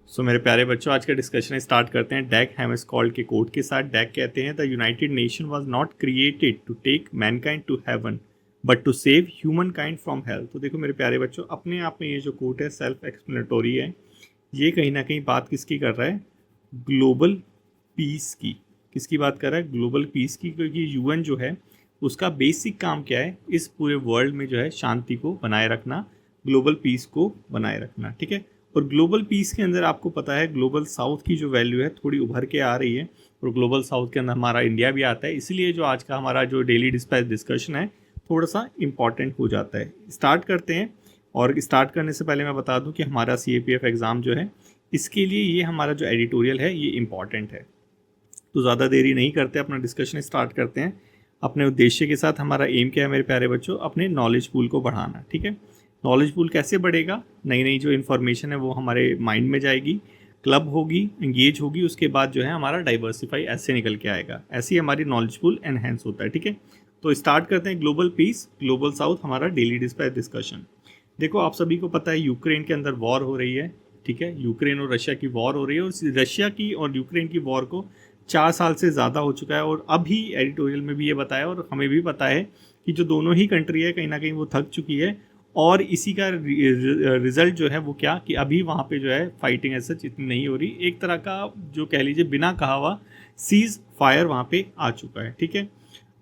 सो मेरे प्यारे बच्चों, आज का डिस्कशन स्टार्ट करते हैं डैग हैमर्सकॉल्ड के कोट के साथ। डैग कहते हैं the United Nation was not created to take mankind to heaven but to save human kind from hell. तो देखो मेरे प्यारे बच्चों, अपने आप में ये जो कोट है सेल्फ एक्सप्लेनेटरी है। ये कहीं ना कहीं बात किसकी कर रहा है? ग्लोबल पीस की। किसकी बात कर रहा है? ग्लोबल पीस की, क्योंकि यूएन जो है उसका बेसिक काम क्या है? इस पूरे वर्ल्ड में जो है शांति को बनाए रखना, ग्लोबल पीस को बनाए रखना। ठीक है। और ग्लोबल पीस के अंदर आपको पता है ग्लोबल साउथ की जो वैल्यू है थोड़ी उभर के आ रही है, और ग्लोबल साउथ के अंदर हमारा इंडिया भी आता है। इसलिए जो आज का हमारा जो डेली डिस्पैच डिस्कशन है थोड़ा सा इम्पॉर्टेंट हो जाता है। स्टार्ट करते हैं। और स्टार्ट करने से पहले मैं बता दूं कि हमारा CAPF एग्ज़ाम जो है इसके लिए ये हमारा जो एडिटोरियल है ये इम्पॉर्टेंट है। तो ज़्यादा देरी नहीं करते, अपना डिस्कशन स्टार्ट करते हैं। अपने उद्देश्य के साथ हमारा एम क्या है मेरे प्यारे बच्चों? अपने नॉलेज पूल को बढ़ाना। ठीक है। नॉलेज पूल कैसे बढ़ेगा? नई नई जो इन्फॉर्मेशन है वो हमारे माइंड में जाएगी, क्लब होगी, एंगेज होगी, उसके बाद जो है हमारा डाइवर्सिफाई ऐसे निकल के आएगा। ऐसे ही हमारी नॉलेज पूल एनहेंस होता है। ठीक है। तो स्टार्ट करते हैं। ग्लोबल पीस, ग्लोबल साउथ, हमारा डेली डिस्पैच डिस्कशन। देखो आप सभी को पता है यूक्रेन के अंदर वॉर हो रही है। ठीक है। यूक्रेन और रशिया की वॉर हो रही है, और रशिया की और यूक्रेन की वॉर को 4 साल से ज़्यादा हो चुका है। और अभी एडिटोरियल में भी ये बताया और हमें भी पता है कि जो दोनों ही कंट्री है कहीं ना कहीं वो थक चुकी है। और इसी का रिजल्ट जो है वो क्या कि अभी वहाँ पे जो है फाइटिंग ऐसा इतनी नहीं हो रही। एक तरह का जो कह लीजिए बिना कहा हुआ सीज फायर वहाँ पे आ चुका है। ठीक है।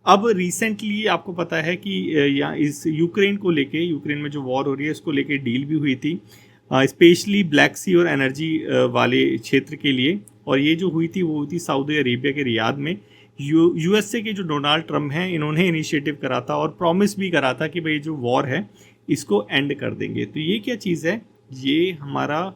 अब रिसेंटली आपको पता है कि यहाँ इस यूक्रेन को लेके, यूक्रेन में जो वॉर हो रही है इसको लेके डील भी हुई थी, स्पेशली ब्लैक सी और एनर्जी वाले क्षेत्र के लिए। और ये जो हुई थी वो हुई थी सऊदी अरेबिया के रियाद में। USA के जो डोनाल्ड ट्रम्प हैं इन्होंने इनिशिएटिव करा था और प्रॉमिस भी करा था कि भाई जो वॉर है इसको एंड कर देंगे। तो ये क्या चीज़ है? ये हमारा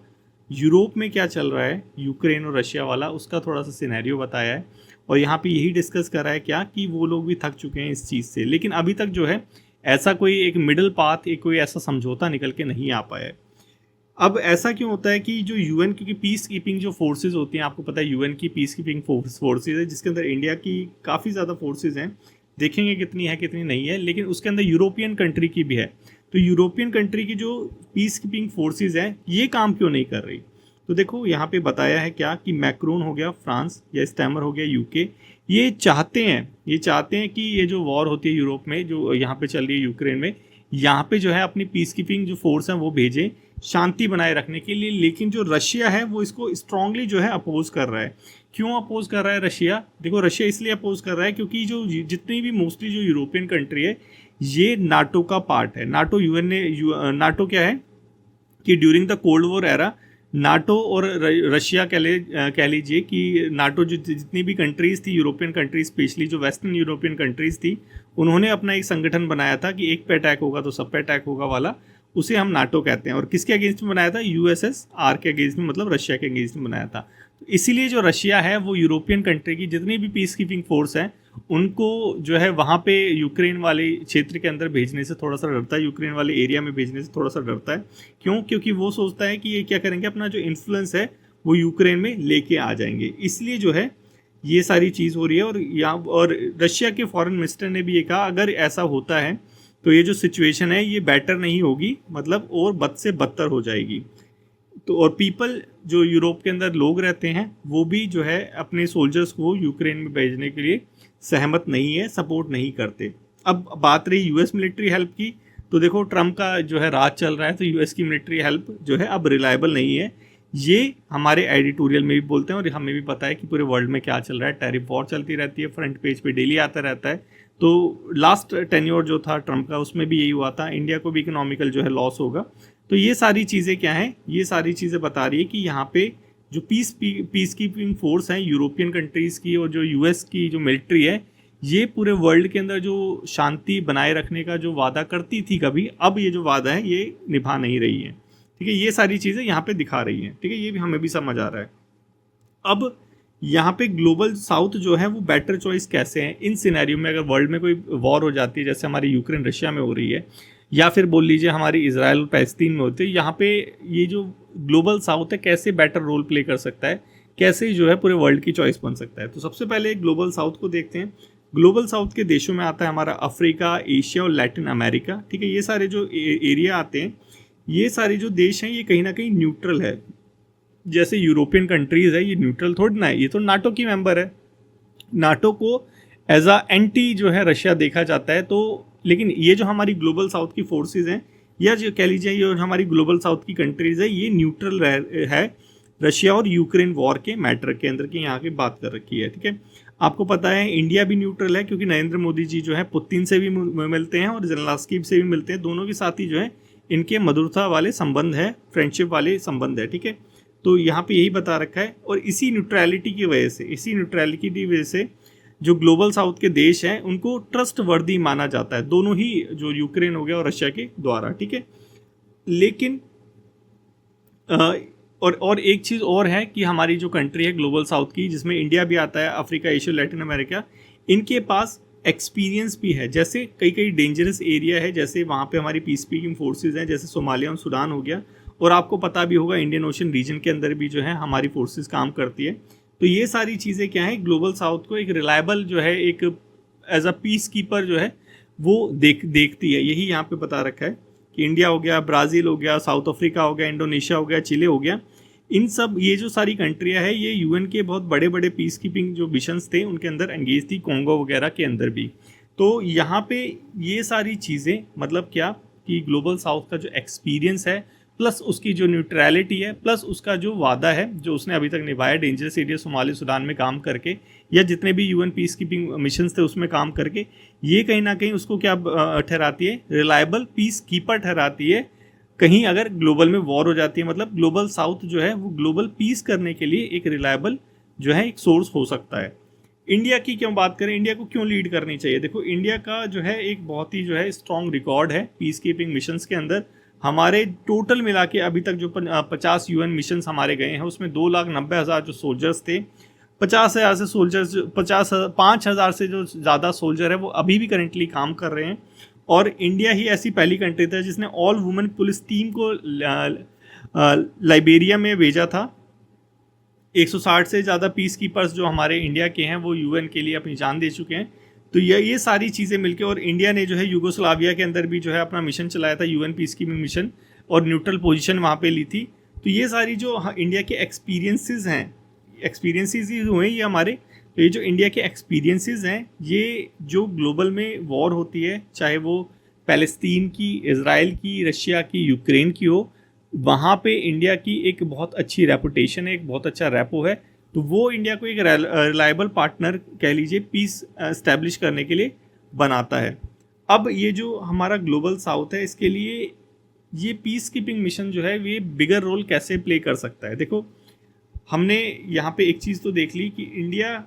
यूरोप में क्या चल रहा है यूक्रेन और रशिया वाला, उसका थोड़ा सा सिनेरियो बताया है। और यहाँ पे यही डिस्कस करा है क्या कि वो लोग भी थक चुके हैं इस चीज़ से, लेकिन अभी तक जो है ऐसा कोई एक मिडिल पाथ, एक कोई ऐसा समझौता निकल के नहीं आ पाया है। अब ऐसा क्यों होता है कि जो यूएन, क्योंकि पीस कीपिंग जो फोर्सेज होती हैं, आपको पता है यूएन की पीस कीपिंग फोर्सेज है जिसके अंदर इंडिया की काफ़ी ज़्यादा फोर्सेज हैं। देखेंगे कितनी है कितनी नहीं है, लेकिन उसके अंदर यूरोपियन कंट्री की भी है। तो यूरोपियन कंट्री की जो पीस कीपिंग फोर्सेज हैं ये काम क्यों नहीं कर रही? तो देखो यहाँ पे बताया है क्या कि मैक्रोन हो गया फ्रांस, या स्टैमर हो गया UK, ये चाहते हैं कि ये जो वॉर होती है यूरोप में, जो यहाँ पे चल रही है यूक्रेन में, यहाँ पे जो है अपनी पीस कीपिंग जो फोर्स हैं वो भेजें शांति बनाए रखने के लिए। लेकिन जो रशिया है वो इसको स्ट्रांगली जो है अपोज कर रहा है। क्यों अपोज कर रहा है रशिया? देखो रशिया इसलिए अपोज कर रहा है क्योंकि जो जितनी भी मोस्टली जो यूरोपियन कंट्री है ये नाटो का पार्ट है। नाटो यूएन ने नाटो क्या है कि during the cold war era NATO और रशिया कह लीजिए कि नाटो जो जितनी भी कंट्रीज़ थी, यूरोपियन कंट्रीज, स्पेशली जो वेस्टर्न यूरोपियन कंट्रीज़ थी, उन्होंने अपना एक संगठन बनाया था कि एक पे अटैक होगा तो सब पे अटैक होगा वाला, उसे हम नाटो कहते हैं। और किसके अगेंस्ट में बनाया था? USSR के अगेंस्ट में, मतलब रशिया के अगेंस्ट में बनाया था। तो इसीलिए जो रशिया है वो यूरोपियन कंट्री की जितनी भी पीस कीपिंग फोर्स हैं उनको जो है वहाँ पे यूक्रेन वाले क्षेत्र के अंदर भेजने से थोड़ा सा डरता है, यूक्रेन वाले एरिया में भेजने से थोड़ा सा डरता है। क्यों? क्योंकि वो सोचता है कि ये क्या करेंगे, अपना जो इन्फ्लुएंस है वो यूक्रेन में लेके आ जाएंगे। इसलिए जो है ये सारी चीज़ हो रही है। और रशिया के फॉरेन मिनिस्टर ने भी ये कहा अगर ऐसा होता है तो ये जो सिचुएशन है ये बेटर नहीं होगी, मतलब और बद से बदतर हो जाएगी। तो और पीपल जो यूरोप के अंदर लोग रहते हैं वो भी जो है अपने सोल्जर्स को यूक्रेन में भेजने के लिए सहमत नहीं है, सपोर्ट नहीं करते। अब बात रही US मिलिट्री हेल्प की, तो देखो ट्रम्प का जो है राज चल रहा है, तो US की मिलिट्री हेल्प जो है अब रिलायबल नहीं है। ये हमारे एडिटोरियल में भी बोलते हैं और हमें भी पता है कि पूरे वर्ल्ड में क्या चल रहा है। टैरिफ वॉर चलती रहती है, फ्रंट पेज पे डेली आता रहता है। तो लास्ट टेन्योर जो था ट्रम्प का उसमें भी यही हुआ था, इंडिया को भी इकोनॉमिकल जो है लॉस होगा। तो ये सारी चीज़ें क्या हैं? ये सारी चीज़ें बता रही है कि यहाँ पे जो पीस कीपिंग फोर्स हैं यूरोपियन कंट्रीज़ की और जो US की जो मिलिट्री है, ये पूरे वर्ल्ड के अंदर जो शांति बनाए रखने का जो वादा करती थी कभी, अब ये जो वादा है ये निभा नहीं रही है। ठीक है। ये सारी चीज़ें यहाँ पे दिखा रही हैं। ठीक है। ये भी हमें भी समझ आ रहा है। अब यहाँ पे ग्लोबल साउथ जो है वो बेटर चॉइस कैसे है इन सिनेरियो में? अगर वर्ल्ड में कोई वॉर हो जाती है जैसे हमारी यूक्रेन रशिया में हो रही है, या फिर बोल लीजिए हमारी इजराइल और पैलेस्तीन में होती है, यहाँ पे ये जो ग्लोबल साउथ है कैसे बेटर रोल प्ले कर सकता है, कैसे जो है पूरे वर्ल्ड की चॉइस बन सकता है? तो सबसे पहले ग्लोबल साउथ को देखते हैं। ग्लोबल साउथ के देशों में आता है हमारा अफ्रीका, एशिया और लैटिन अमेरिका। ठीक है। ये सारे जो एरिया आते हैं, ये सारे जो देश हैं ये कहीं ना कहीं न्यूट्रल है। जैसे यूरोपियन कंट्रीज है, ये न्यूट्रल थोड़ी ना है, ये तो नाटो की मेंबर है। नाटो को एज अ एंटी जो है रशिया देखा जाता है। तो लेकिन ये जो हमारी ग्लोबल साउथ की फोर्सेस हैं, या जो कह लीजिए ये हमारी ग्लोबल साउथ की कंट्रीज है, ये न्यूट्रल है रशिया और यूक्रेन वॉर के मैटर के अंदर की यहाँ की बात कर रखी है। ठीक है, आपको पता है इंडिया भी न्यूट्रल है, क्योंकि नरेंद्र मोदी जी जो है पुतिन से भी मिलते हैं और जेलेंस्की से भी मिलते हैं, दोनों के साथ ही जो है इनके मधुरता वाले संबंध है, फ्रेंडशिप वाले संबंध है। ठीक है, तो यहाँ पे यही बता रखा है। और इसी न्यूट्रलिटी की वजह से, इसी न्यूट्रलिटी की वजह से जो ग्लोबल साउथ के देश हैं उनको ट्रस्ट वर्दी माना जाता है, दोनों ही, जो यूक्रेन हो गया और रशिया के द्वारा। ठीक है, लेकिन और एक चीज़ और है कि हमारी जो कंट्री है ग्लोबल साउथ की, जिसमें इंडिया भी आता है, अफ्रीका, एशिया, लैटिन अमेरिका, इनके पास एक्सपीरियंस भी है। जैसे कई कई डेंजरस एरिया है, जैसे वहाँ पे हमारी पीस कीपिंग फोर्सेज हैं, जैसे सोमालिया और सूडान हो गया, और आपको पता भी होगा इंडियन ओशन रीजन के अंदर भी जो है हमारी फोर्सेज काम करती है। तो ये सारी चीज़ें क्या है, ग्लोबल साउथ को एक रिलायबल जो है, एक एज अ पीस कीपर जो है वो देखती है। यही यहाँ पे बता रखा है कि इंडिया हो गया, ब्राज़ील हो गया, साउथ अफ्रीका हो गया, इंडोनेशिया हो गया, चिले हो गया, इन सब, ये जो सारी कंट्रियाँ हैं, ये यूएन के बहुत बड़े बड़े पीस कीपिंग जो मिशंस थे उनके अंदर एंगेज थी, कोंगो वगैरह के अंदर भी। तो यहाँ पे ये सारी चीज़ें, मतलब क्या कि ग्लोबल साउथ का जो एक्सपीरियंस है, प्लस उसकी जो न्यूट्रलिटी है, प्लस उसका जो वादा है जो उसने अभी तक निभाया डेंजरस एरिया सोमाली सूडान में काम करके, या जितने भी यूएन पीस कीपिंग मिशंस थे उसमें काम करके, ये कहीं ना कहीं उसको क्या ठहराती है, रिलायबल पीस कीपर ठहराती है। कहीं अगर ग्लोबल में वॉर हो जाती है, मतलब ग्लोबल साउथ जो है वो ग्लोबल पीस करने के लिए एक रिलायबल जो है एक सोर्स हो सकता है। इंडिया की क्यों बात करें, इंडिया को क्यों लीड करनी चाहिए? देखो, इंडिया का जो है एक बहुत ही जो है स्ट्रॉन्ग रिकॉर्ड है पीस कीपिंग मिशंस के अंदर। हमारे टोटल मिला के अभी तक जो 50 यूएन मिशंस हमारे गए हैं, उसमें 2,90,000 जो सोल्जर्स थे, 50,000 से सोल्जर्स, 5,000 से जो ज़्यादा सोल्जर है वो अभी भी करेंटली काम कर रहे हैं। और इंडिया ही ऐसी पहली कंट्री था जिसने ऑल वुमेन पुलिस टीम को लाइबेरिया में भेजा था। 160 से ज़्यादा पीस कीपर्स जो हमारे इंडिया के हैं वो यूएन के लिए अपनी जान दे चुके हैं। तो ये सारी चीज़ें मिलके, और इंडिया ने जो है यूगोस्लाविया के अंदर भी जो है अपना मिशन चलाया था, यूएन पीस कीपिंग मिशन, और न्यूट्रल पोजीशन वहाँ पे ली थी। तो ये सारी जो इंडिया के एक्सपीरियंसेस हैं, एक्सपीरियंसेस ही हुए ये हमारे। तो ये जो इंडिया के एक्सपीरियंसेस हैं, ये जो ग्लोबल में वॉर होती है, चाहे वो पैलेस्तीन की, इज़राइल की, रशिया की, यूक्रेन की हो, वहाँ पे इंडिया की एक बहुत अच्छी रेपुटेशन है, एक बहुत अच्छा रेपो है। तो वो इंडिया को एक रिलायबल पार्टनर कह लीजिए पीस एस्टैब्लिश करने के लिए बनाता है। अब ये जो हमारा ग्लोबल साउथ है, इसके लिए ये पीस कीपिंग मिशन जो है ये बिगर रोल कैसे प्ले कर सकता है? देखो, हमने यहाँ पे एक चीज़ तो देख ली कि इंडिया,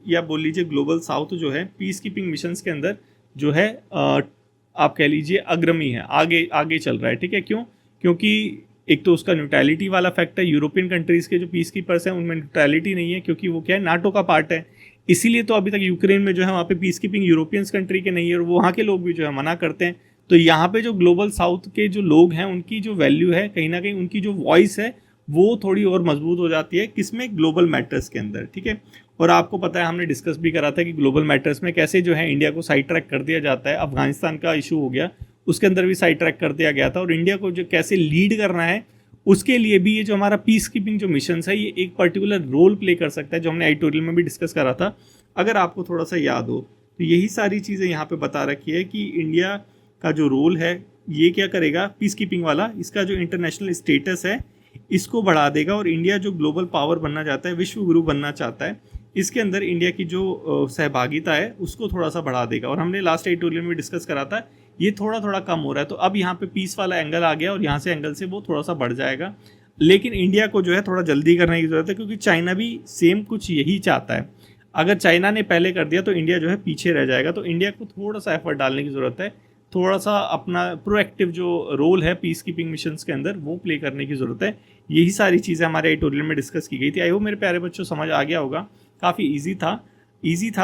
या बोल लीजिए ग्लोबल साउथ जो है पीस कीपिंग मिशंस के अंदर जो है आप कह लीजिए अग्रणी है, आगे आगे चल रहा है। ठीक है, क्यों? क्योंकि एक तो उसका न्यूट्रलिटी वाला फैक्ट है। यूरोपियन कंट्रीज़ के जो पीस कीपर्स हैं उनमें न्यूट्रलिटी नहीं है, क्योंकि वो क्या है, नाटो का पार्ट है। इसीलिए तो अभी तक यूक्रेन में जो है वहाँ पे पीस कीपिंग यूरोपियंस कंट्री के नहीं है, और वहाँ के लोग भी जो है मना करते हैं। तो यहाँ पे जो ग्लोबल साउथ के जो लोग हैं उनकी जो वैल्यू है, कहीं ना कहीं उनकी जो वॉइस है वो थोड़ी और मजबूत हो जाती है, किसमें, ग्लोबल मैटर्स के अंदर। ठीक है, और आपको पता है, हमने डिस्कस भी करा था कि ग्लोबल मैटर्स में कैसे जो है इंडिया को साइड ट्रैक कर दिया जाता है। अफगानिस्तान का इशू हो गया, उसके अंदर भी साइड ट्रैक कर दिया गया था, और इंडिया को जो कैसे लीड करना है उसके लिए भी ये जो हमारा पीस कीपिंग जो मिशन है ये एक पर्टिकुलर रोल प्ले कर सकता है, जो हमने एडिटोरियल में भी डिस्कस करा था, अगर आपको थोड़ा सा याद हो। तो यही सारी चीज़ें यहाँ पे बता रखी है कि इंडिया का जो रोल है ये क्या करेगा, पीस कीपिंग वाला, इसका जो इंटरनेशनल स्टेटस है इसको बढ़ा देगा, और इंडिया जो ग्लोबल पावर बनना चाहता है, विश्व गुरु बनना चाहता है, इसके अंदर इंडिया की जो सहभागिता है उसको थोड़ा सा बढ़ा देगा। और हमने लास्ट एडिटोरियल में डिस्कस करा था, ये थोड़ा थोड़ा कम हो रहा है। तो अब यहाँ पे पीस वाला एंगल आ गया, और यहाँ से एंगल से वो थोड़ा सा बढ़ जाएगा। लेकिन इंडिया को जो है थोड़ा जल्दी करने की ज़रूरत है, क्योंकि चाइना भी सेम कुछ यही चाहता है। अगर चाइना ने पहले कर दिया तो इंडिया जो है पीछे रह जाएगा। तो इंडिया को थोड़ा सा एफर्ट डालने की ज़रूरत है, थोड़ा सा अपना प्रोएक्टिव जो रोल है पीस कीपिंग मिशंस के अंदर वो प्ले करने की ज़रूरत है। यही सारी चीज़ें हमारे एडिटोरियल में डिस्कस की गई थी। आई होप मेरे प्यारे बच्चों समझ आ गया होगा, काफ़ी ईजी था।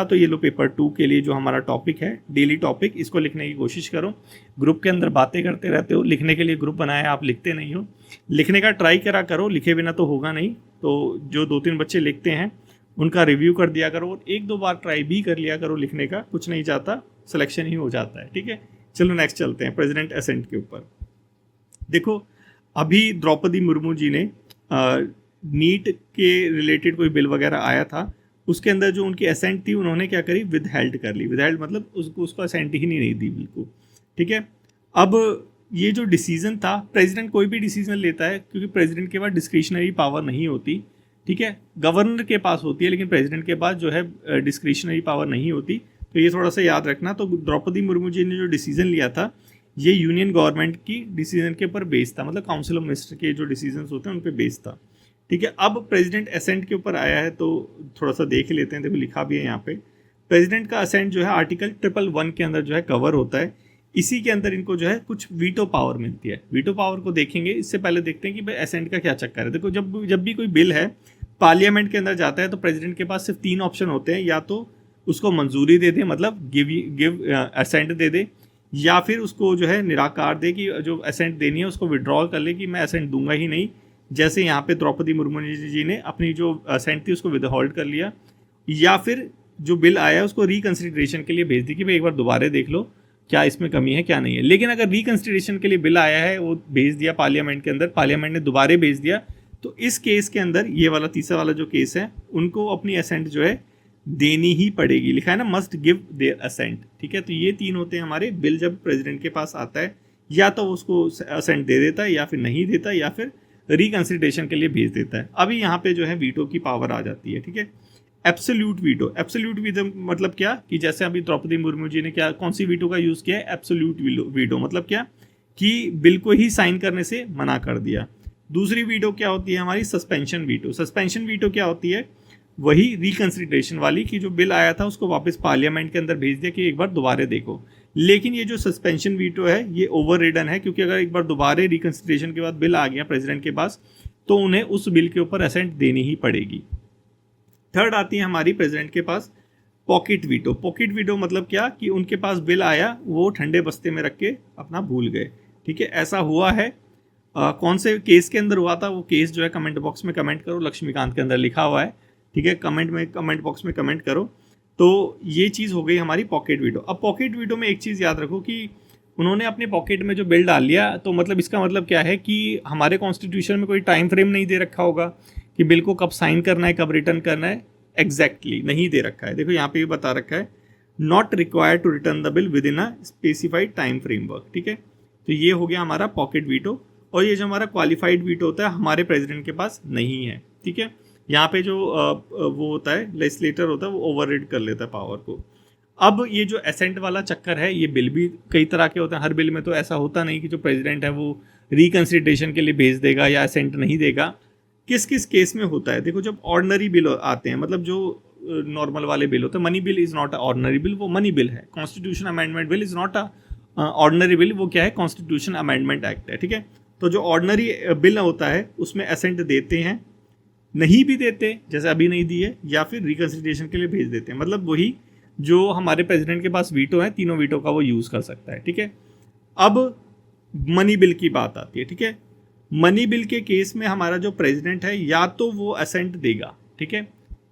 तो ये लो, पेपर 2 के लिए जो हमारा टॉपिक है, डेली टॉपिक, इसको लिखने की कोशिश करो। ग्रुप के अंदर बातें करते रहते हो, लिखने के लिए ग्रुप बनाया, आप लिखते नहीं हो। लिखने का ट्राई करा करो, लिखे बिना तो होगा नहीं। तो जो 2-3 बच्चे लिखते हैं उनका रिव्यू कर दिया करो, और 1-2 बार ट्राई भी कर लिया करो लिखने का, कुछ नहीं जाता, सिलेक्शन ही हो जाता है। ठीक है, चलो नेक्स्ट चलते हैं प्रेसिडेंट एसेंट के ऊपर। देखो, अभी द्रौपदी मुर्मू जी ने नीट के रिलेटेड कोई बिल वगैरह आया था, उसके अंदर जो उनकी असेंट थी उन्होंने क्या करी, विद हेल्ड कर ली। विद हेल्ड मतलब उसको असेंट ही नहीं दी बिल्कुल, ठीक है। अब ये जो डिसीजन था, प्रेसिडेंट कोई भी डिसीजन लेता है क्योंकि प्रेसिडेंट के पास डिस्क्रिशनरी पावर नहीं होती, ठीक है। गवर्नर के पास होती है लेकिन प्रेसिडेंट के पास जो है डिस्क्रिशनरी पावर नहीं होती, तो ये थोड़ा सा याद रखना। तो द्रौपदी मुर्मू जी ने जो डिसीजन लिया था ये यूनियन गवर्नमेंट की डिसीजन के ऊपर बेस्ड था, मतलब काउंसिल ऑफ मिनिस्टर के जो डिसीजन होते हैं उन पर बेस्ड था, ठीक है। अब प्रेसिडेंट असेंट के ऊपर आया है तो थोड़ा सा देख लेते हैं। देखो लिखा भी है यहाँ पे, प्रेसिडेंट का असेंट जो है आर्टिकल 111 के अंदर जो है कवर होता है। इसी के अंदर इनको जो है कुछ वीटो पावर मिलती है। वीटो पावर को देखेंगे, इससे पहले देखते हैं कि भाई असेंट का क्या चक्कर है। देखो जब भी कोई बिल है पार्लियामेंट के अंदर जाता है तो प्रेसिडेंट के पास सिर्फ 3 ऑप्शन होते हैं, या तो उसको मंजूरी दे दे, मतलब गिव असेंट दे दे, या फिर उसको जो है निराकार दे कि जो असेंट देनी है उसको विड्रॉल कर ले कि मैं असेंट दूंगा ही नहीं। जैसे यहाँ पे द्रौपदी मुर्मू जी ने अपनी जो असेंट थी उसको विदहोल्ड कर लिया, या फिर जो बिल आया उसको रिकंसिडरेशन के लिए भेज दी कि भाई एक बार दोबारा देख लो क्या इसमें कमी है क्या नहीं है। लेकिन अगर रिकंसिडरेशन के लिए बिल आया है, वो भेज दिया पार्लियामेंट के अंदर, पार्लियामेंट ने दोबारा भेज दिया, तो इस केस के अंदर ये वाला तीसरा वाला जो केस है उनको अपनी असेंट जो है देनी ही पड़ेगी। लिखा है ना, मस्ट गिव देयर असेंट, ठीक है। तो ये 3 होते हैं हमारे बिल जब प्रेसिडेंट के पास आता है, या तो उसको असेंट दे देता है, या फिर नहीं देता, या फिर रिकंसिडरेशन के लिए भेज देता है। अभी यहाँ पे जो है वीटो की पावर आ जाती है, ठीक है। एब्सोल्यूट वीटो, एब्सोल्यूट वीटो मतलब क्या कि जैसे अभी द्रौपदी मुर्मू जी ने क्या कौन सी वीटो का यूज़ किया है, एब्सोल्यूट वीटो मतलब क्या कि बिल को ही साइन करने से मना कर दिया। दूसरी वीटो क्या होती है हमारी, सस्पेंशन वीटो। सस्पेंशन वीटो क्या होती है, वही रिकंसिडरेशन वाली कि जो बिल आया था उसको वापस पार्लियामेंट के अंदर भेज दिया कि एक बार दोबारा देखो। लेकिन ये जो सस्पेंशन वीटो है ये ओवर रिडन है, क्योंकि अगर एक बार दोबारा रिकंसिडरेशन के बाद बिल आ गया प्रेसिडेंट के पास तो उन्हें उस बिल के ऊपर असेंट देनी ही पड़ेगी। थर्ड आती है हमारी प्रेसिडेंट के पास पॉकेट वीटो। पॉकेट वीटो मतलब क्या कि उनके पास बिल आया वो ठंडे बस्ते में रख के अपना भूल गए, ठीक है। ऐसा हुआ है कौन से केस के अंदर हुआ था, वो केस जो है कमेंट बॉक्स में कमेंट करो, लक्ष्मीकांत के अंदर लिखा हुआ है, ठीक है। कमेंट बॉक्स में कमेंट करो। तो ये चीज़ हो गई हमारी पॉकेट वीटो। अब पॉकेट वीटो में एक चीज़ याद रखो कि उन्होंने अपने पॉकेट में जो बिल डाल लिया, तो मतलब इसका मतलब क्या है कि हमारे कॉन्स्टिट्यूशन में कोई टाइम फ्रेम नहीं दे रखा होगा कि बिल को कब साइन करना है, कब रिटर्न करना है, एग्जैक्टली नहीं दे रखा है। देखो यहाँ पे भी बता रखा है, not required to return the bill within a specified time framework, ठीक है। तो ये हो गया हमारा पॉकेट वीटो। और ये जो हमारा क्वालिफाइड वीटो होता है हमारे प्रेसिडेंट के पास नहीं है, ठीक है। यहाँ पे जो वो होता है लेजिस्लेटर होता है वो ओवरराइड कर लेता है पावर को। अब ये जो एसेंट वाला चक्कर है, ये बिल भी कई तरह के होते हैं। हर बिल में तो ऐसा होता नहीं कि जो प्रेसिडेंट है वो रिकंसिडरेशन के लिए भेज देगा या असेंट नहीं देगा। किस किस केस में होता है, देखो जब ऑर्डनरी बिल आते हैं, मतलब जो नॉर्मल वाले बिल होते हैं, money bill is not a ordinary bill, वो मनी बिल है। Constitution amendment bill is not a ordinary bill, वो क्या है, कॉन्स्टिट्यूशन अमेंडमेंट एक्ट है, ठीक है। तो जो ऑर्डनरी बिल होता है उसमें असेंट देते हैं, नहीं भी देते जैसे अभी नहीं दिए, या फिर रिकंसिडरेशन के लिए भेज देते हैं। मतलब वही जो हमारे प्रेसिडेंट के पास वीटो है, तीनों वीटो का वो यूज़ कर सकता है, ठीक है। अब मनी बिल की बात आती है, ठीक है। मनी बिल के केस में हमारा जो प्रेसिडेंट है या तो वो असेंट देगा, ठीक है,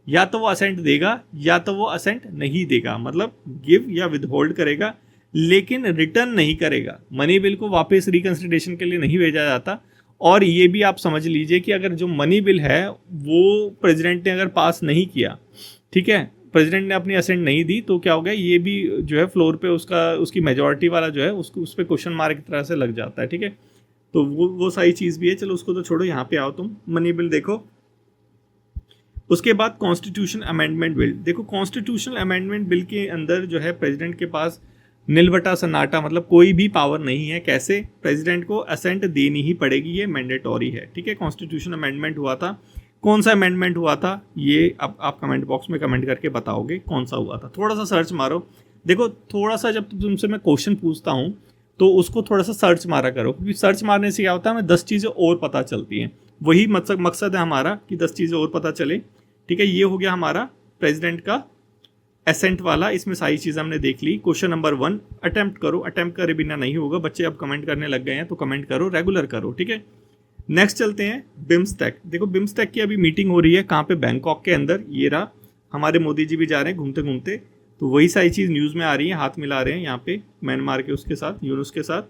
या तो वो असेंट देगा या तो वो असेंट नहीं देगा, मतलब गिव या विदहोल्ड करेगा, लेकिन रिटर्न नहीं करेगा। मनी बिल को वापस रिकंसिडरेशन के लिए नहीं भेजा जाता। और ये भी आप समझ लीजिए कि अगर जो मनी बिल है वो प्रेसिडेंट ने अगर पास नहीं किया, ठीक है, प्रेसिडेंट ने अपनी असेंट नहीं दी, तो क्या हो गया, ये भी जो है फ्लोर पे उसकी मेजॉरिटी वाला जो है उसको उस पर क्वेश्चन मार्क की तरह से लग जाता है, ठीक है। तो वो सारी चीज़ भी है। चलो उसको तो छोड़ो, यहाँ पे आओ तुम, मनी बिल देखो। उसके बाद कॉन्स्टिट्यूशन अमेंडमेंट बिल। देखो कॉन्स्टिट्यूशनल अमेंडमेंट बिल के अंदर जो है प्रेसिडेंट के पास नीलबटा सन्नाटा, मतलब कोई भी पावर नहीं है। कैसे, प्रेसिडेंट को असेंट देनी ही पड़ेगी, ये मैंडेटरी है, ठीक है। कॉन्स्टिट्यूशन अमेंडमेंट हुआ था, कौन सा अमेंडमेंट हुआ था ये अब आप कमेंट बॉक्स में कमेंट करके बताओगे कौन सा हुआ था। थोड़ा सा सर्च मारो, देखो थोड़ा सा जब तुमसे मैं क्वेश्चन पूछता हूँ तो उसको थोड़ा सा सर्च मारा करो, क्योंकि सर्च मारने से क्या होता है, हमें 10 चीज़ें और पता चलती हैं। वही मकसद है हमारा कि 10 चीज़ें और पता चले, ठीक है। ये हो गया हमारा प्रेसिडेंट का एसेंट वाला, इसमें सारी चीज़ हमने देख ली। क्वेश्चन नंबर 1 अटेम्प्ट करो, अटेम्प्ट करे बिना नहीं होगा। बच्चे अब कमेंट करने लग गए हैं तो कमेंट करो, रेगुलर करो, ठीक है। नेक्स्ट चलते हैं बिम्सटेक। देखो बिम्सटेक की अभी मीटिंग हो रही है, कहाँ पे, बैंकॉक के अंदर। ये रहा, हमारे मोदी जी भी जा रहे हैं घूमते घूमते, तो वही सारी चीज़ न्यूज़ में आ रही है, हाथ मिला रहे हैं यहाँ पे म्यांमार के उसके साथ, यूनुस के साथ।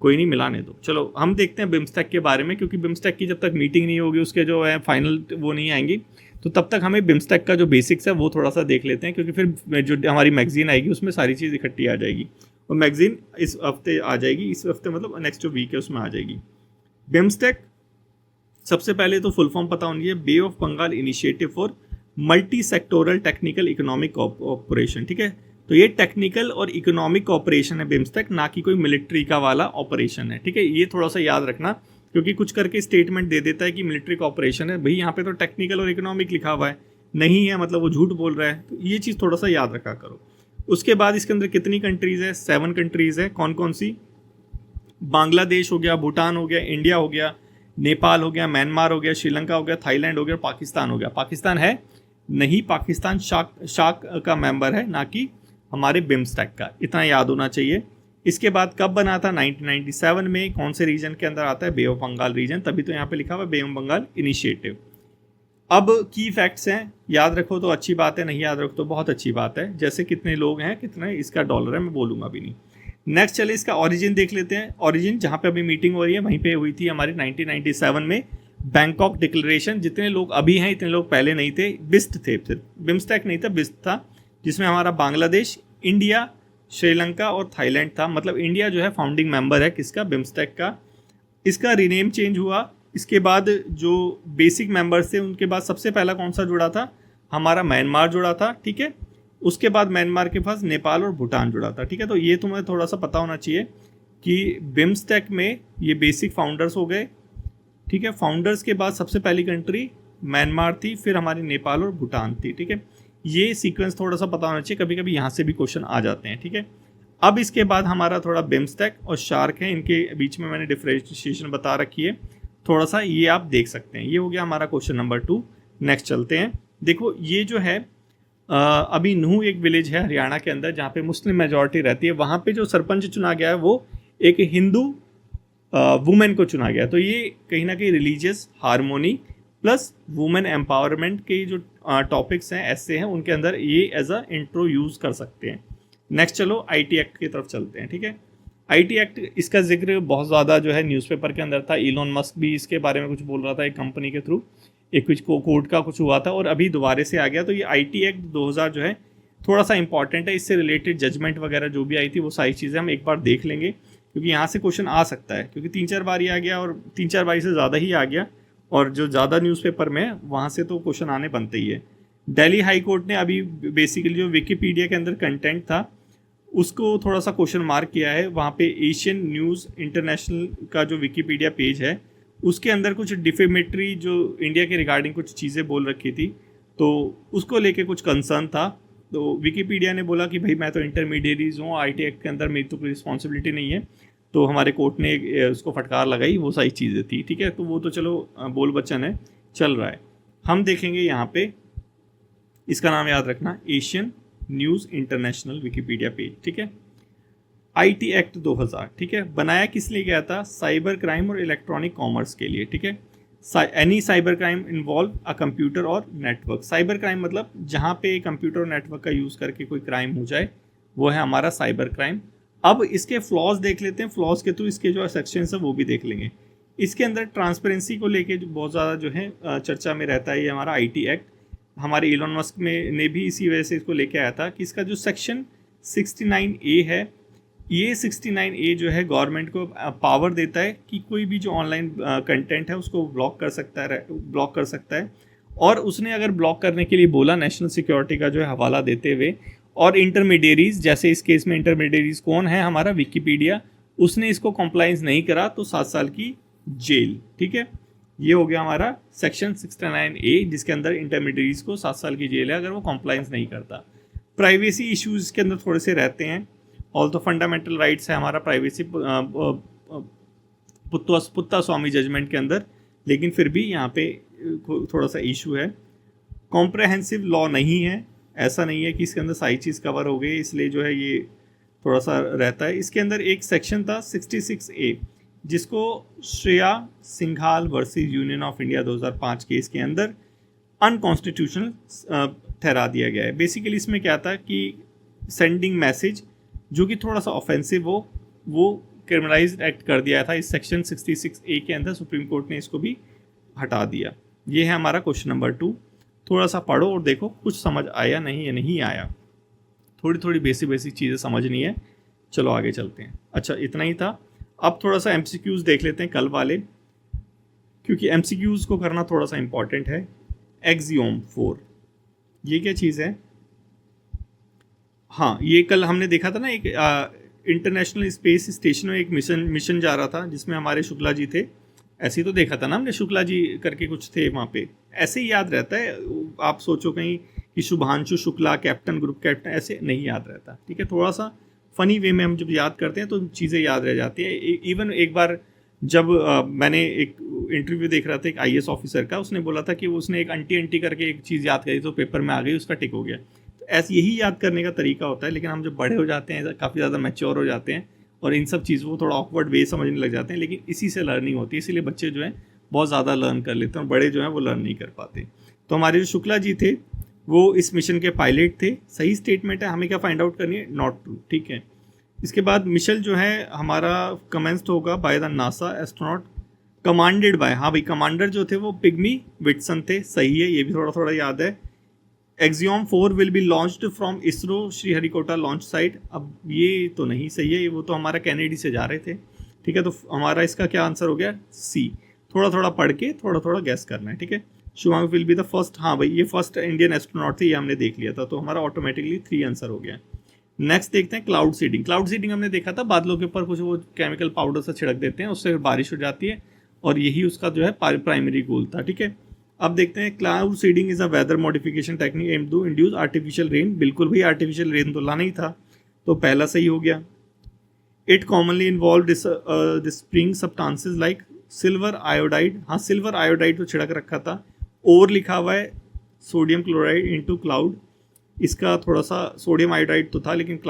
कोई नहीं, मिलाने दो। चलो हम देखते हैं बिम्स्टेक के बारे में, क्योंकि बिम्स्टेक की जब तक मीटिंग नहीं होगी, उसके जो है फाइनल वो नहीं आएंगी, तो तब तक हमें बिम्स्टेक का जो बेसिक्स है वो थोड़ा सा देख लेते हैं, क्योंकि फिर जो हमारी मैगजीन आएगी उसमें सारी चीज़ इकट्ठी आ जाएगी। और मैगजीन इस हफ्ते आ जाएगी, इस हफ्ते मतलब नेक्स्ट जो वीक है उसमें आ जाएगी। बिम्स्टेक सबसे पहले तो फुल फॉर्म पता होनी है, Bay of Bengal Initiative for Multi Sectoral Technical Economic Cooperation. ठीक है, तो ये टेक्निकल और इकोनॉमिक कोऑपरेशन है बिम्स्टेक, ना कि कोई मिलिट्री का वाला ऑपरेशन है। ठीक है, ये थोड़ा सा याद रखना, क्योंकि कुछ करके स्टेटमेंट दे देता है कि मिलिट्री कोऑपरेशन है, भाई यहाँ पे तो टेक्निकल और इकोनॉमिक लिखा हुआ है, नहीं है मतलब वो झूठ बोल रहा है। तो ये चीज़ थोड़ा सा याद रखा करो। उसके बाद इसके अंदर कितनी कंट्रीज़ है? 7 कंट्रीज़ है। कौन कौन सी? बांग्लादेश हो गया, भूटान हो गया, इंडिया हो गया, नेपाल हो गया, म्यांमार हो गया, श्रीलंका हो गया, थाईलैंड हो गया, पाकिस्तान हो गया। पाकिस्तान है नहीं, पाकिस्तान शाक का मेंबर है, ना कि हमारे बिम्स्टेक का, इतना याद होना चाहिए। इसके बाद कब बना था? 1997 में। कौन से रीजन के अंदर आता है? बे ऑफ बंगाल रीजन, तभी तो यहाँ पे लिखा हुआ है बे ऑफ बंगाल इनिशिएटिव। अब की फैक्ट्स हैं, याद रखो तो अच्छी बात है, नहीं याद रखो तो बहुत अच्छी बात है। जैसे कितने लोग हैं, कितना इसका डॉलर है, मैं बोलूँगा भी नहीं। नेक्स्ट चले इसका ओरिजिन देख लेते हैं। ओरिजिन जहाँ पे अभी मीटिंग हो रही है वहीं पे हुई थी हमारी 1997 में, बैंकॉक डिक्लेरेशन। जितने लोग अभी हैं इतने लोग पहले नहीं थे, बिस्ट थे, फिर बिम्स्टेक नहीं था, बिस्ट था, जिसमें हमारा बांग्लादेश, इंडिया, श्रीलंका और थाईलैंड था। मतलब इंडिया जो है फाउंडिंग मेंबर है किसका? बिम्स्टेक का। इसका रीनेम चेंज हुआ। इसके बाद जो बेसिक मेंबर्स थे उनके बाद सबसे पहला कौन सा जुड़ा था? हमारा म्यांमार जुड़ा था। ठीक है, उसके बाद म्यांमार के पास नेपाल और भूटान जुड़ा था। ठीक है, तो ये तुम्हें थोड़ा सा पता होना चाहिए कि बिम्स्टेक में ये बेसिक फाउंडर्स हो गए। ठीक है, फाउंडर्स के बाद सबसे पहली कंट्री म्यांमार थी, फिर हमारी नेपाल और भूटान थी। ठीक है, ये सीक्वेंस थोड़ा सा पता होना चाहिए, कभी कभी यहाँ से भी क्वेश्चन आ जाते हैं। ठीक है, अब इसके बाद हमारा थोड़ा बिम्स्टेक और शार्क है, इनके बीच में मैंने डिफरेंशिएशन बता रखी है, थोड़ा सा ये आप देख सकते हैं। ये हो गया हमारा क्वेश्चन नंबर 2। नेक्स्ट चलते हैं। देखो ये जो है अभी नूह एक विलेज है हरियाणा के अंदर जहाँ पे मुस्लिम मेजॉरिटी रहती है, वहाँ पे जो सरपंच चुना गया है वो एक हिंदू वुमेन को चुना गया। तो ये कहीं ना कहीं religious harmony plus women empowerment के जो टॉपिक्स हैं, ऐसे हैं, उनके अंदर ये एज अ इंट्रो यूज़ कर सकते हैं। नेक्स्ट चलो आईटी एक्ट की तरफ चलते हैं। ठीक है, आईटी एक्ट, इसका जिक्र बहुत ज़्यादा जो है न्यूज़पेपर के अंदर था। इलोन मस्क भी इसके बारे में कुछ बोल रहा था, एक कंपनी के थ्रू एक कुछ कोर्ट का कुछ हुआ था और अभी दोबारा से आ गया। तो ये आईटी एक्ट 2000 जो है थोड़ा सा इंपॉर्टेंट है, इससे रिलेटेड जजमेंट वगैरह जो भी आई थी वो सारी चीज़ें हम एक बार देख लेंगे, क्योंकि यहाँ से क्वेश्चन आ सकता है, क्योंकि 3-4 बार ही आ गया और 3-4 बार से ज़्यादा ही आ गया, और जो ज़्यादा न्यूज़पेपर में है वहाँ से तो क्वेश्चन आने बनते ही है। दिल्ली हाई कोर्ट ने अभी बेसिकली जो विकीपीडिया के अंदर कंटेंट था उसको थोड़ा सा क्वेश्चन मार्क किया है। वहाँ पे एशियन न्यूज़ इंटरनेशनल का जो विकीपीडिया पेज है उसके अंदर कुछ डिफेमेटरी जो इंडिया के रिगार्डिंग कुछ चीज़ें बोल रखी थी, तो उसको लेके कुछ कंसर्न था। तो विकीपीडिया ने बोला कि भाई मैं तो इंटरमीडिएरीज हूँ, आईटी एक्ट के अंदर मेरी तो कोई रिस्पॉन्सिबिलिटी नहीं है। तो हमारे कोर्ट ने उसको फटकार लगाई, वो सारी चीज़ें थी। ठीक है, तो वो तो चलो बोल बच्चन है, चल रहा है। हम देखेंगे यहाँ पे, इसका नाम याद रखना, Asian news international Wikipedia page. ठीक है, आईटी एक्ट 2000। ठीक है, बनाया किस लिए गया था? साइबर क्राइम और इलेक्ट्रॉनिक कॉमर्स के लिए। ठीक है, any cyber crime involve a computer और नेटवर्क। साइबर क्राइम मतलब जहाँ पे कंप्यूटर और नेटवर्क का यूज़ करके कोई क्राइम हो जाए, वो है हमारा साइबर क्राइम। अब इसके फ्लॉज देख लेते हैं, फ्लॉज के थ्रू इसके जो सेक्शंस है वो भी देख लेंगे। इसके अंदर ट्रांसपेरेंसी को लेके बहुत ज़्यादा जो है चर्चा में रहता है ये हमारा आईटी एक्ट। हमारे इलोन मस्क ने भी इसी वजह से इसको लेके आया था कि इसका जो सेक्शन 69A है, ये 69A जो है गवर्नमेंट को पावर देता है कि कोई भी जो ऑनलाइन कंटेंट है उसको ब्लॉक कर सकता है। और उसने अगर ब्लॉक करने के लिए बोला नेशनल सिक्योरिटी का जो है हवाला देते हुए, और इंटरमीडिएरीज, जैसे इस केस में इंटरमीडिएरीज कौन है? हमारा विकीपीडिया, उसने इसको कंप्लाइंस नहीं करा तो 7 साल की जेल। ठीक है, ये हो गया हमारा सेक्शन 69A, जिसके अंदर इंटरमीडिएरीज को 7 साल की जेल है अगर वो कंप्लाइंस नहीं करता। प्राइवेसी इश्यूज इसके अंदर थोड़े से रहते हैं। ऑल तो फंडामेंटल राइट्स है हमारा प्राइवेसी पुत्ता स्वामी जजमेंट के अंदर, लेकिन फिर भी यहाँ पे थोड़ा सा इशू है। कॉम्प्रहेंसिव लॉ नहीं है, ऐसा नहीं है कि इसके अंदर सारी चीज़ कवर हो गई, इसलिए जो है ये थोड़ा सा रहता है। इसके अंदर एक सेक्शन था 66A, जिसको Shreya Singhal versus union of India 2005 case के अंदर अनकॉन्स्टिट्यूशनल ठहरा दिया गया है। बेसिकली इसमें क्या था कि सेंडिंग मैसेज जो कि थोड़ा सा ऑफेंसिव हो वो क्रिमिनलाइज एक्ट कर दिया था इस सेक्शन 66A के अंदर, सुप्रीम कोर्ट ने इसको भी हटा दिया। ये है हमारा क्वेश्चन नंबर 2। थोड़ा सा पढ़ो और देखो कुछ समझ आया नहीं या नहीं आया, थोड़ी थोड़ी बेसिक चीज़ें समझनी है। चलो आगे चलते हैं। अच्छा इतना ही था। अब थोड़ा सा MCQs देख लेते हैं कल वाले, क्योंकि MCQs को करना थोड़ा सा इंपॉर्टेंट है। एक्सियोम 4 ये क्या चीज़ है? हाँ, ये कल हमने देखा था ना, एक इंटरनेशनल स्पेस स्टेशन में एक मिशन जा रहा था जिसमें हमारे शुक्ला जी थे। ऐसे ही तो देखा था ना हमने, शुक्ला जी करके कुछ थे वहाँ पे। ऐसे ही याद रहता है, आप सोचो कहीं कि Shubhanshu Shukla captain, group captain, ऐसे नहीं याद रहता। ठीक है, थोड़ा सा फनी वे में हम जब याद करते हैं तो चीज़ें याद रह जाती हैं। इवन एक बार जब मैंने एक इंटरव्यू देख रहा था एक IAS ऑफिसर का, उसने बोला था कि उसने एक अंटी करके एक चीज़ याद करी तो पेपर में आ गई, उसका टिक हो गया। तो ऐसे यही याद करने का तरीका होता है। लेकिन हम जब बड़े हो जाते हैं, काफ़ी ज़्यादा मैच्योर हो जाते हैं और इन सब चीज़ों को थोड़ा ऑकवर्ड वे समझने लग जाते हैं, लेकिन इसी से लर्निंग होती है। इसीलिए बच्चे जो हैं बहुत ज़्यादा लर्न कर लेते हैं और बड़े जो हैं वो लर्न नहीं कर पाते। तो हमारे जो शुक्ला जी थे वो इस मिशन के पायलट थे। सही स्टेटमेंट है, हमें क्या फाइंड आउट करनी है? Not true. ठीक है, इसके बाद मिशन जो है हमारा कमेंस्ड होगा by the NASA astronaut commanded by, हाँ भाई कमांडर जो थे वो पिग्मी विटसन थे। सही है, ये भी थोड़ा थोड़ा याद है। Axiom 4 will be launched from ISRO Sriharikota launch site. अब ये तो नहीं सही है, वो तो हमारा कैनेडी से जा रहे थे। ठीक है, तो हमारा इसका क्या आंसर हो गया? सी। थोड़ा थोड़ा पढ़ के थोड़ा थोड़ा गैस करना है। ठीक है, Shubhang will be the first, हाँ भाई ये फर्स्ट इंडियन एस्ट्रोनॉट थे, ये हमने देख लिया था, तो हमारा ऑटोमेटिकली 3 आंसर हो गया। नेक्स्ट देखते हैं क्लाउड सीडिंग। क्लाउड सीडिंग हमने देखा था, बादलों के ऊपर कुछ वो केमिकल पाउडर से छिड़क देते हैं, उससे बारिश हो जाती है, और यही उसका जो है प्राइमरी गोल था। ठीक है, अब देखते हैं cloud seeding is a weather modification technique aim to induce artificial rain. बिल्कुल भाई आर्टिफिशियल रेन तो लाना ही था, तो पहला सही हो गया। It commonly involve spring substances like silver iodide, हाँ सिल्वर आयोडाइड तो छिड़क रखा था। और लिखा हुआ है सोडियम क्लोराइड इनटू क्लाउड, इसका थोड़ा सा सोडियम आयोडाइड तो था, लेकिन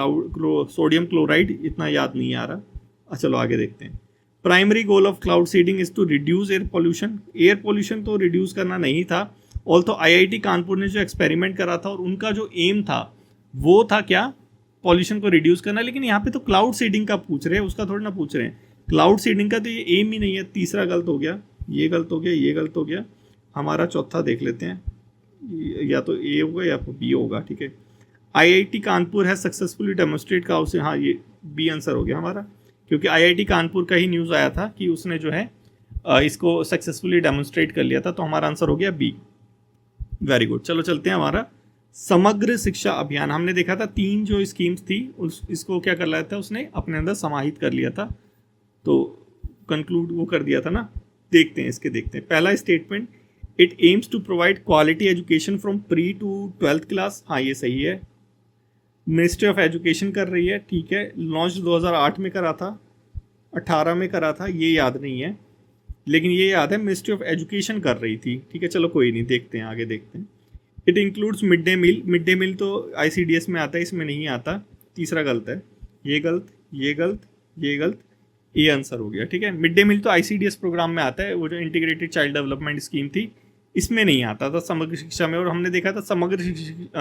सोडियम क्लोराइड इतना याद नहीं आ रहा। चलो आगे देखते हैं। Primary goal of cloud seeding is to reduce air pollution. Air pollution तो रिड्यूस करना नहीं था, ऑल्सो IIT कानपुर ने जो एक्सपेरिमेंट करा था और उनका जो एम था वो था क्या? पॉल्यूशन को रिड्यूस करना। लेकिन यहाँ पे तो क्लाउड सीडिंग का पूछ रहे हैं, उसका थोड़ी ना पूछ रहे हैं। क्लाउड सीडिंग का तो ये एम ही नहीं है। तीसरा गलत हो गया, ये गलत हो गया, ये गलत हो गया। हमारा चौथा देख लेते हैं, या तो A होगा या B होगा। ठीक है, IIT कानपुर है सक्सेसफुली डेमोन्स्ट्रेट का उसे, हाँ ये B आंसर हो गया हमारा, क्योंकि IIT कानपुर का ही न्यूज़ आया था कि उसने जो है इसको सक्सेसफुली डेमोन्स्ट्रेट कर लिया था, तो हमारा आंसर हो गया B। Very good. चलो चलते हैं हमारा समग्र शिक्षा अभियान। हमने देखा था 3 जो स्कीम्स थी इसको क्या कर लिया था उसने अपने अंदर समाहित कर लिया था, तो कंक्लूड वो कर दिया था ना। देखते हैं इसके, देखते हैं पहला statement, it aims to provide quality education from pre to 12th class. हाँ ये सही है, मिनिस्ट्री ऑफ एजुकेशन कर रही है। ठीक है, लॉन्च 2008 में करा था, 18 में करा था, ये याद नहीं है, लेकिन ये याद है मिनिस्ट्री ऑफ एजुकेशन कर रही थी। ठीक है, चलो कोई नहीं, देखते हैं आगे देखते हैं। It includes mid day meal. Mid day meal तो ICDS में आता है, इसमें नहीं आता। तीसरा गलत है, ये गलत, ये गलत, ये गलत, ये आंसर हो गया। ठीक है, मिड डे मील तो ICDS प्रोग्राम में आता है, वो जो इंटीग्रेटेड चाइल्ड डेवलपमेंट स्कीम थी, इसमें नहीं आता था समग्र शिक्षा में। और हमने देखा था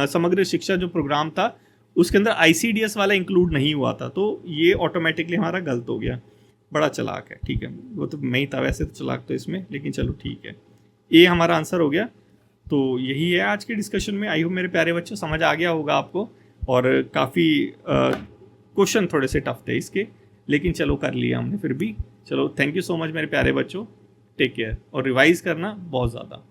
समग्र शिक्षा जो प्रोग्राम था उसके अंदर ICDS वाला इंक्लूड नहीं हुआ था, तो ये ऑटोमेटिकली हमारा गलत हो गया। बड़ा चालाक है। ठीक है, वो तो मैं ही था वैसे तो चालाक तो इसमें, लेकिन चलो ठीक है, ये हमारा आंसर हो गया। तो यही है आज के डिस्कशन में। आई होप मेरे प्यारे बच्चों समझ आ गया होगा आपको, और काफ़ी क्वेश्चन थोड़े से टफ थे इसके, लेकिन चलो कर लिया हमने फिर भी। चलो थैंक यू सो मच मेरे प्यारे बच्चों, टेक केयर, और रिवाइज करना बहुत ज़्यादा।